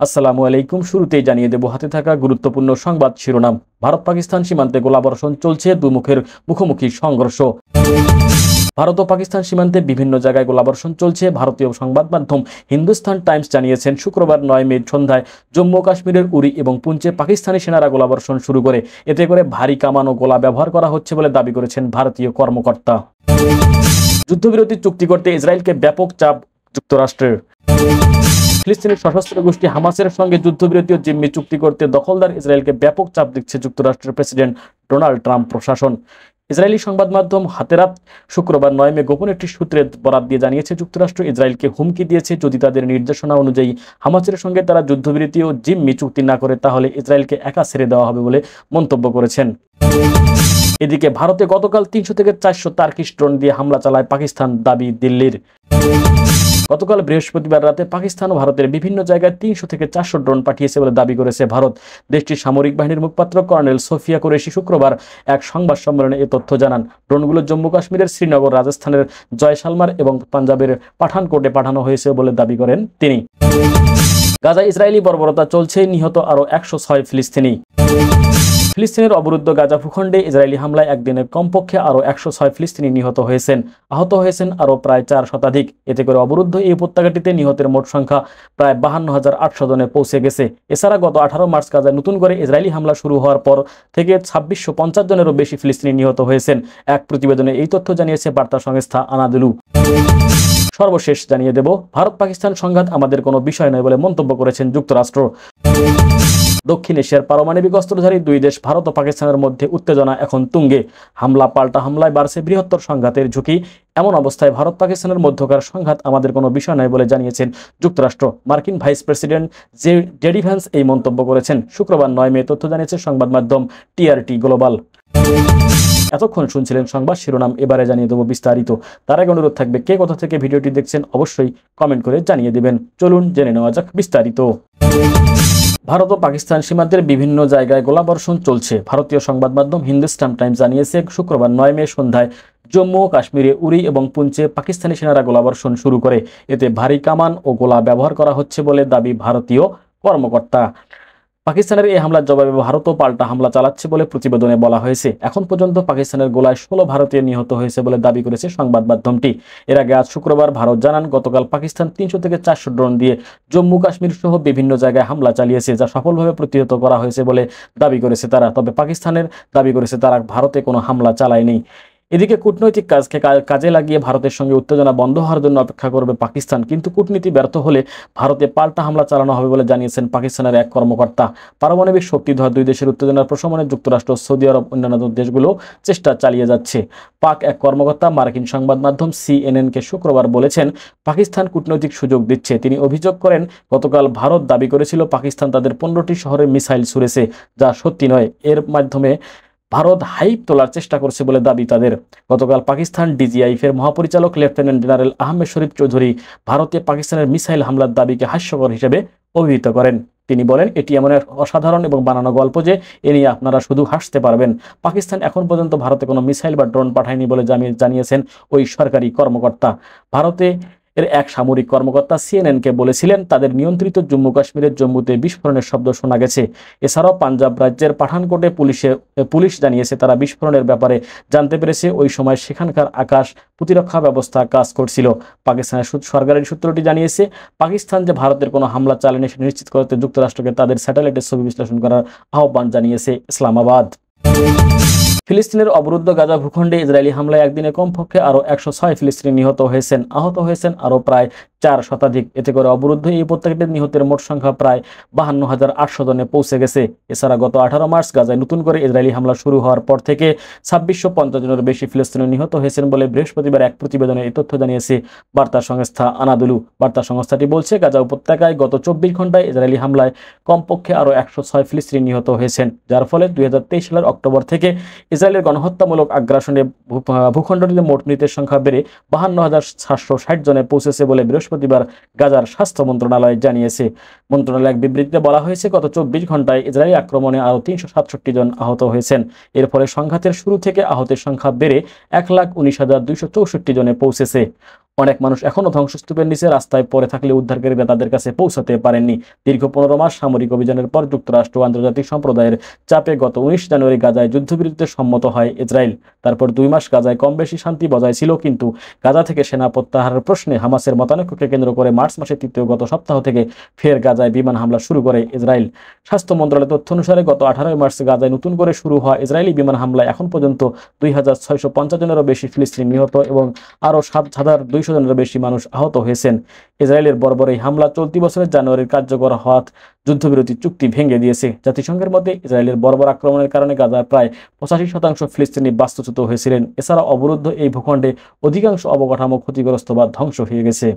আসসালামু আলাইকুম। শুরুতেই জানিয়ে দেব হাতে থাকা গুরুত্বপূর্ণ সংবাদ শিরোনাম। ভারত পাকিস্তান সীমান্তে গোলাবর্ষণ চলছে, দুমুখের মুখোমুখি সংঘর্ষ। ভারত ও পাকিস্তান সীমান্তে বিভিন্ন জায়গায় গোলাবর্ষণ চলছে। ভারতীয় সংবাদ মাধ্যম হিন্দুস্তান টাইমস জানিয়েছেন, শুক্রবার 9 মে সন্ধ্যায় জম্মু ও কাশ্মীরের উরি এবং পুঞ্চে পাকিস্তানি সেনারা গোলাবর্ষণ শুরু করে। এতে করে ভারী কামান ও গোলা ব্যবহার করা হচ্ছে বলে দাবি করেছেন ভারতীয় কর্মকর্তা। যুদ্ধবিরতি চুক্তি করতে ইসরায়েলকে ব্যাপক চাপ যুক্তরাষ্ট্রের। ফিলিস্তিনের সশস্ত্র গোষ্ঠী হামাসের সঙ্গে যুদ্ধবিরতি ও জিম্মি চুক্তি করতে দখলদার ইসরায়েলকে ব্যাপক চাপ দিচ্ছে যুক্তরাষ্ট্রের প্রেসিডেন্ট ডোনাল্ড ট্রাম্প প্রশাসন। ইসরায়েলি সংবাদ মাধ্যম হাতেরাত শুক্রবার 9 মে গোপন একটি সূত্রের বরাত দিয়ে জানিয়েছে, যুক্তরাষ্ট্র ইসরায়েলকে হুমকি দিয়েছে যদি তাদের নির্দেশনা অনুযায়ী হামাসের সঙ্গে তারা যুদ্ধবিরতি ও জিম্মি চুক্তি না করে তাহলে ইসরায়েলকে একা ছেড়ে দেওয়া হবে বলে মন্তব্য করেছেন। এদিকে ভারতে গতকাল 300 থেকে 400 টার্কিশ ড্রোন দিয়ে হামলা চালায় পাকিস্তান, দাবি দিল্লির। গতকাল বৃহস্পতিবার রাতে পাকিস্তান ও ভারতের বিভিন্ন জায়গায় 300 থেকে 400 ড্রোন পাঠিয়েছে বলে দাবি করেছে ভারত। দেশটির সামরিক বাহিনীর মুখপাত্র কর্নেল সোফিয়া কুরেশি শুক্রবার এক সংবাদ সম্মেলনে এ তথ্য জানান। ড্রোনগুলো জম্মু কাশ্মীরের শ্রীনগর, রাজস্থানের জয়সালমার এবং পাঞ্জাবের পাঠানকোটে পাঠানো হয়েছে বলে দাবি করেন তিনি। গাজায় ইসরায়েলি বর্বরতা চলছে, নিহত আরও 106 ফিলিস্তিনি। ফিলিস্তিনের অবরুদ্ধ গাজা ভূখণ্ডে ইসরায়েলি হামলায় একদিনে কমপক্ষে আরও 106 ফিলিস্তিনি নিহত হয়েছেন। আহত হয়েছেন আরও প্রায় 4 শতাধিক। এতে করে অবরুদ্ধ এই উপত্যকাটিতে নিহতের মোট সংখ্যা প্রায় 52,800 জনে পৌঁছে গেছে। এছাড়া গত 18 মার্চ গাজায় নতুন করে ইসরায়েলি হামলা শুরু হওয়ার পর থেকে 2650 জনেরও বেশি ফিলিস্তিনি নিহত হয়েছেন। এক প্রতিবেদনে এই তথ্য জানিয়েছে বার্তা সংস্থা আনাদুলু। সর্বশেষ জানিয়ে দেব, ভারত পাকিস্তান সংঘাত আমাদের কোনো বিষয় নয় বলে মন্তব্য করেছেন যুক্তরাষ্ট্র। দক্ষিণ এশিয়ার পারমাণবিক অস্ত্রধারী দুই দেশ ভারত ও পাকিস্তানের মধ্যে উত্তেজনা এখন তুঙ্গে। হামলা পাল্টা হামলায় বাড়ছে বৃহত্তর সংঘাতের ঝুঁকি। এমন অবস্থায় ভারত পাকিস্তানের মধ্যকার সংঘাত আমাদের কোনো বিষয় নয় বলে জানিয়েছেন যুক্তরাষ্ট্র। মার্কিন ভাইস প্রেসিডেন্ট জেডি ভ্যান্স এই মন্তব্য করেছেন। শুক্রবার 9 মে তথ্য জানিয়েছে সংবাদ মাধ্যম টিআরটি গ্লোবাল। এতক্ষণ শুনছিলেন সংবাদ শিরোনাম, এবারে জানিয়ে দেবো বিস্তারিত। তার আগে অনুরোধ থাকবে, কে কোথা থেকে ভিডিওটি দেখছেন অবশ্যই কমেন্ট করে জানিয়ে দেবেন। চলুন জেনে নেওয়া যাক বিস্তারিত। ভারত ও পাকিস্তান সীমান্তের বিভিন্ন জায়গায় গোলাবর্ষণ চলছে। ভারতীয় সংবাদ মাধ্যম হিন্দুস্তান টাইমস জানিয়েছে, শুক্রবার 9 মে সন্ধ্যায় জম্মু ও কাশ্মীরে উরি এবং পুঞ্চে পাকিস্তানি সেনারা গোলাবর্ষণ শুরু করে। এতে ভারী কামান ও গোলা ব্যবহার করা হচ্ছে বলে দাবি ভারতীয় কর্মকর্তা। পাকিস্তানের এই হামলার জবাবে ভারতও পাল্টা হামলা চালাচ্ছে বলে প্রতিবেদনে বলা হয়েছে। এখন পর্যন্ত পাকিস্তানের গোলায় 16 ভারতীয় নিহত হয়েছে বলে দাবি করেছে সংবাদ মাধ্যমটি। এর আগে আজ শুক্রবার ভারত জানান, গতকাল পাকিস্তান 300 থেকে 400 ড্রোন দিয়ে জম্মু কাশ্মীর সহ বিভিন্ন জায়গায় হামলা চালিয়েছে, যা সফলভাবে প্রতিহত করা হয়েছে বলে দাবি করেছে তারা। তবে পাকিস্তানের দাবি করেছে তারা ভারতে কোনো হামলা চালায়নি। এদিকে কূটনৈতিক কাজে লাগিয়ে ভারতের সঙ্গে উত্তেজনা বন্ধ হওয়ার জন্য অপেক্ষা করবে পাকিস্তান, কিন্তু কূটনীতি ব্যর্থ হলে ভারতে পাল্টা হামলা চালানো হবে বলে জানিয়েছেন পাকিস্তানের এক কর্মকর্তা। পারমাণবিক শক্তিধর দুই দেশের উত্তেজনার প্রশমনে যুক্তরাষ্ট্র, সৌদি আরব অন্যান্য দেশগুলো চেষ্টা চালিয়ে যাচ্ছে। পাক এক কর্মকর্তা মার্কিন সংবাদ মাধ্যম সিএনএনকে শুক্রবার বলেছেন, পাকিস্তান কূটনৈতিক সুযোগ দিচ্ছে। তিনি অভিযোগ করেন, গতকাল ভারত দাবি করেছিল পাকিস্তান তাদের 15টি শহরে মিসাইল ছুড়েছে, যা সত্যি নয়। এর মাধ্যমে ভারত হাইপ তোলার চেষ্টা করছে বলে দাবি তাদের। গতকাল পাকিস্তান ডিজিআইএফের মহাপরিচালক লেফটেন্যান্ট জেনারেল আহমেদ শরীফ চৌধুরী ভারতে পাকিস্তানের মিসাইল হামলার দাবিকে হাস্যকর হিসেবে অভিহিত করেন। তিনি বলেন, এটি এমন এক অসাধারণ এবং বানানো গল্প যে এ নিয়ে আপনারা শুধু হাসতে পারবেন। পাকিস্তান এখন পর্যন্ত ভারতে কোনো মিসাইল বা ড্রোন পাঠায়নি বলে জানিয়েছেন ওই সরকারি কর্মকর্তা। ভারতে এর এক সামরিক কর্মকর্তা সিএনএনকে বলেছিলেন, তাদের নিয়ন্ত্রিত জম্মু কাশ্মীরের জম্মুতে বিস্ফোরণের শব্দ শোনা গেছে। এছাড়াও পাঞ্জাব রাজ্যের পাঠানকোটে পুলিশ জানিয়েছে তারা বিস্ফোরণের ব্যাপারে জানতে পেরেছে। ওই সময় সেখানকার আকাশ প্রতিরক্ষা ব্যবস্থা কাজ করছিল। পাকিস্তানের সরকারি সূত্রটি জানিয়েছে, পাকিস্তান যে ভারতের কোনো হামলা চালায়নি সেটা নিশ্চিত করতে যুক্তরাষ্ট্রকে তাদের স্যাটেলাইটের ছবি বিশ্লেষণ করার আহ্বান জানিয়েছে ইসলামাবাদ। ফিলিস্তিনের অবরুদ্ধ গাজা ভূখণ্ডে ইসরায়েলি হামলায় একদিনে কমপক্ষে আরও 106 ফিলিস্তিনি নিহত হয়েছেন। আহত হয়েছেন আরও প্রায় 4 শতাধিক। এতে করে অবরুদ্ধ এই উপত্যকাটির নিহতের মোট সংখ্যা প্রায় 52,800 জনে পৌঁছে গেছে। এছাড়া গত 18 মার্চ গাজায় নতুন করে ইসরায়েলি হামলা শুরু হওয়ার পর থেকে 2650 জনের বেশি ফিলিস্তিনি নিহত হয়েছেন বলে বৃহস্পতিবার এক প্রতিবেদনে এই তথ্য জানিয়েছে বার্তা সংস্থা আনাদুলু। বার্তা সংস্থাটি বলছে, গাজা উপত্যকায় গত 24 ঘন্টায় ইসরায়েলি হামলায় কমপক্ষে আরও 106 ফিলিস্তিনি নিহত হয়েছেন, যার ফলে 2023 সালের অক্টোবর থেকে ইসরায়েলের গণহত্যামূলক আগ্রাসনে ভূখণ্ডটিতে মোট মৃতের সংখ্যা বেড়ে 52,760 জনে পৌঁছেছে বলে বৃহস্পতিবার গাজার স্বাস্থ্য মন্ত্রণালয় জানিয়েছে। মন্ত্রণালয়ের এক বিবৃতিতে বলা হয়েছে, গত 24 ঘন্টায় ইসরায়েলি আক্রমণে আরও 367 জন আহত হয়েছেন। এর ফলে সংঘাতের শুরু থেকে আহতের সংখ্যা বেড়ে 1,19,264 জনে পৌঁছেছে। অনেক মানুষ এখনো ধ্বংসস্তূপের নিচে রাস্তায় পড়ে থাকলে উদ্ধারকারীরা তাদের কাছে পৌঁছাতে পারেননি। দীর্ঘ 15 মাস সামরিক অভিযানের পর যুক্তরাষ্ট্র ও আন্তর্জাতিক সম্প্রদায়ের চাপে গত 19 জানুয়ারি গাজায় যুদ্ধবিরতিতে সম্মত হয় ইসরায়েল। তারপর 2 মাস গাজায় কম বেশি শান্তি বজায় ছিল, কিন্তু গাজা থেকে সেনা প্রত্যাহারের প্রশ্নে হামাসের মতানৈক্যকে কেন্দ্র করে মার্চ মাসের তৃতীয় গত সপ্তাহ থেকে ফের গাজায় বিমান হামলা শুরু করে ইসরায়েল। স্বাস্থ্য মন্ত্রণালয়ের তথ্য অনুসারে গত 18 মার্চ গাজায় নতুন করে শুরু হওয়া ইসরায়েলি বিমান হামলায় এখন পর্যন্ত 2650 জনেরও বেশি ফিলিস্তিনি নিহত এবং আরও 7200 জনেরও বেশি মানুষ আহত হয়েছেন। ইসরায়েলের বর্বর এই হামলা চলতি বছরের জানুয়ারির কার্যকর হওয়া যুদ্ধবিরতি চুক্তি ভেঙে দিয়েছে। জাতিসংঘের মতে ইসরায়েলের বর্বর আক্রমণের কারণে গাজার প্রায় 85% ফিলিস্তিনি বাস্তুচ্যুত হয়েছিলেন। এছাড়া অবরুদ্ধ এই ভূখণ্ডে অধিকাংশ অবকাঠামো ক্ষতিগ্রস্ত বা ধ্বংস হয়ে গেছে।